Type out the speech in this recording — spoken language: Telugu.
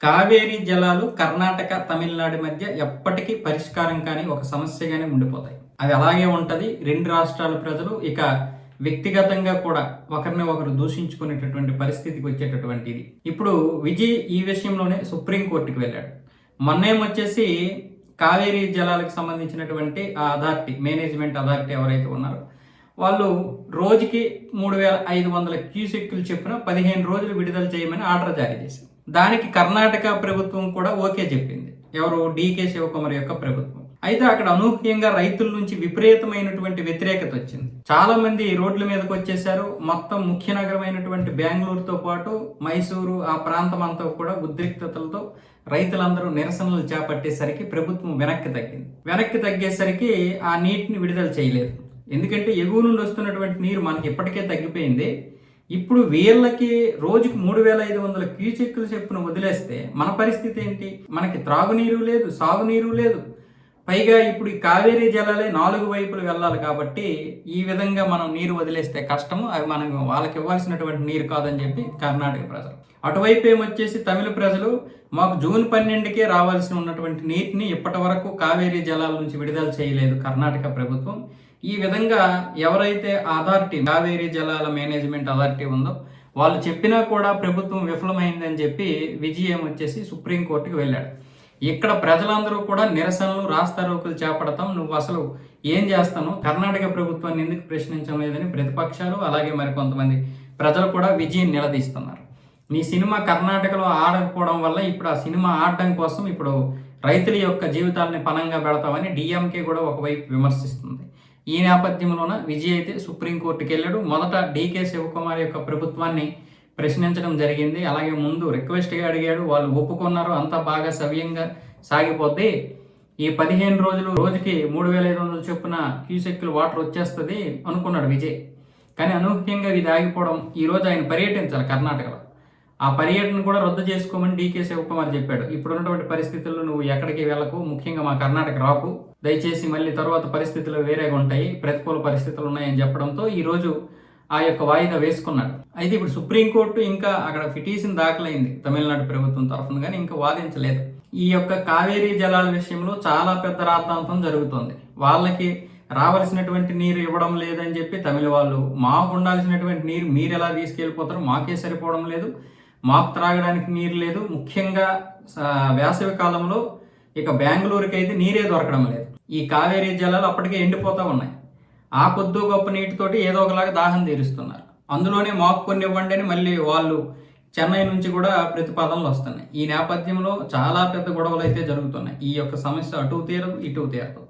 కావేరీ జలాలు కర్ణాటక, తమిళనాడు మధ్య ఎప్పటికీ పరిష్కారం కాని ఒక సమస్యగానే ఉండిపోతాయి. అది అలాగే ఉంటది. 2 రాష్ట్రాల ప్రజలు ఇక వ్యక్తిగతంగా కూడా ఒకరిని ఒకరు దూషించుకునేటటువంటి పరిస్థితికి వచ్చేటటువంటిది. ఇప్పుడు విజయ్ ఈ విషయంలోనే సుప్రీంకోర్టుకి వెళ్ళాడు. మొన్నేమొచ్చేసి కావేరీ జలాలకు సంబంధించినటువంటి ఆ అథారిటీ, మేనేజ్మెంట్ అథారిటీ ఎవరైతే ఉన్నారో వాళ్ళు రోజుకి 3500 క్యూసెక్కులు చొప్పున 15 రోజులు విడుదల చేయమని ఆర్డర్ జారీ చేశారు. దానికి కర్ణాటక ప్రభుత్వం కూడా ఓకే చెప్పింది. ఎవరు? డీకే శివకుమార్ యొక్క ప్రభుత్వం. అయితే అక్కడ అనూహ్యంగా రైతుల నుంచి విపరీతమైనటువంటి వ్యతిరేకత వచ్చింది. చాలా మంది రోడ్ల మీదకి వచ్చేసారు. మొత్తం ముఖ్య నగరమైనటువంటి బెంగళూరుతో పాటు మైసూరు ఆ ప్రాంతం అంతా కూడా ఉద్రిక్తతలతో రైతులందరూ నిరసనలు చేపట్టేసరికి ప్రభుత్వం వెనక్కి తగ్గేసరికి ఆ నీటిని విడుదల చేయలేదు. ఎందుకంటే ఎగువ నుండి వస్తున్నటువంటి నీరు మనకి ఇప్పటికే తగ్గిపోయింది. ఇప్పుడు వీళ్ళకి రోజుకి 3500 క్యూసెక్కులు చొప్పున వదిలేస్తే మన పరిస్థితి ఏంటి? మనకి త్రాగునీరు లేదు, సాగునీరు లేదు. పైగా ఇప్పుడు ఈ కావేరీ జలాలే 4 వైపులు వెళ్ళాలి కాబట్టి ఈ విధంగా మనం నీరు వదిలేస్తే కష్టము. అవి మనం వాళ్ళకి ఇవ్వాల్సినటువంటి నీరు కాదని చెప్పి కర్ణాటక ప్రజలు. అటువైపు ఏమొచ్చేసి తమిళ ప్రజలు మాకు జూన్ 12కే రావాల్సి ఉన్నటువంటి నీటిని ఇప్పటి వరకు కావేరీ జలాల నుంచి విడుదల చేయలేదు కర్ణాటక ప్రభుత్వం. ఈ విధంగా ఎవరైతే అథారిటీ, కావేరీ జలాల మేనేజ్మెంట్ అథారిటీ ఉందో వాళ్ళు చెప్పినా కూడా ప్రభుత్వం విఫలమైందని చెప్పి విజయం వచ్చేసి సుప్రీంకోర్టుకి వెళ్ళాడు. ఇక్కడ ప్రజలందరూ కూడా నిరసనలు, రాస్తారోకులు చేపడతాం, నువ్వు అసలు ఏం చేస్తాను, కర్ణాటక ప్రభుత్వాన్ని ఎందుకు ప్రశ్నించడం లేదని ప్రతిపక్షాలు అలాగే మరికొంతమంది ప్రజలు కూడా విజయం నిలదీస్తున్నారు. నీ సినిమా కర్ణాటకలో ఆడకపోవడం వల్ల ఇప్పుడు ఆ సినిమా ఆడడం కోసం ఇప్పుడు రైతుల యొక్క జీవితాలని పణంగా పెడతామని డిఎంకే కూడా ఒకవైపు విమర్శిస్తుంది. ఈ నేపథ్యంలోన విజయ్ అయితే సుప్రీంకోర్టుకి వెళ్ళాడు. మొదట డీకే శివకుమార్ యొక్క ప్రభుత్వాన్ని ప్రశ్నించడం జరిగింది. అలాగే ముందు రిక్వెస్ట్గా అడిగాడు, వాళ్ళు ఒప్పుకున్నారు. అంతా బాగా సవ్యంగా సాగిపోద్ది. ఈ 15 రోజులు రోజుకి 3500 చొప్పున క్యూసెక్కులు వాటర్ వచ్చేస్తుంది అనుకున్నాడు విజయ్. కానీ అనూహ్యంగా ఇది ఆగిపోవడం, ఈరోజు ఆయన పర్యటించాలి కర్ణాటకలో. ఆ పర్యటన కూడా రద్దు చేసుకోమని డీకే శివకుమార్ చెప్పాడు. ఇప్పుడున్నటువంటి పరిస్థితుల్లో నువ్వు ఎక్కడికి వెళ్ళకు, ముఖ్యంగా మా కర్ణాటక రాకు, దయచేసి మళ్ళీ తర్వాత పరిస్థితులు వేరేగా ఉంటాయి, ప్రతికూల పరిస్థితులు ఉన్నాయని చెప్పడంతో ఈరోజు ఆ యొక్క వాయిదా వేసుకున్నాడు. అయితే ఇప్పుడు సుప్రీంకోర్టు ఇంకా అక్కడ పిటిషన్ దాఖలైంది తమిళనాడు ప్రభుత్వం తరఫున, కానీ ఇంకా వాదించలేదు. ఈ యొక్క కావేరీ జలాల విషయంలో చాలా పెద్ద రాద్ధాంతం జరుగుతుంది. వాళ్ళకి రావాల్సినటువంటి నీరు ఇవ్వడం లేదని చెప్పి తమిళ వాళ్ళు, మాకు ఉండాల్సినటువంటి నీరు మీరు ఎలా తీసుకెళ్ళిపోతారు, మాకే సరిపోవడం లేదు, మాకు త్రాగడానికి నీరు లేదు. ముఖ్యంగా వేసవి కాలంలో ఇక బెంగళూరుకి అయితే నీరే దొరకడం లేదు. ఈ కావేరీ జలాలు అప్పటికే ఎండిపోతూ ఉన్నాయి. ఆ కొద్ది గొప్ప నీటితోటి ఏదో ఒకలాగా దాహం తీరుస్తున్నారు. అందులోనే మాకు కొన్ని ఇవ్వండి అని మళ్ళీ వాళ్ళు చెన్నై నుంచి కూడా ప్రతిపాదనలు వస్తున్నాయి. ఈ నేపథ్యంలో చాలా పెద్ద గొడవలు అయితే జరుగుతున్నాయి. ఈ యొక్క సమస్య అటు తీరదు, ఇటు తీరదు.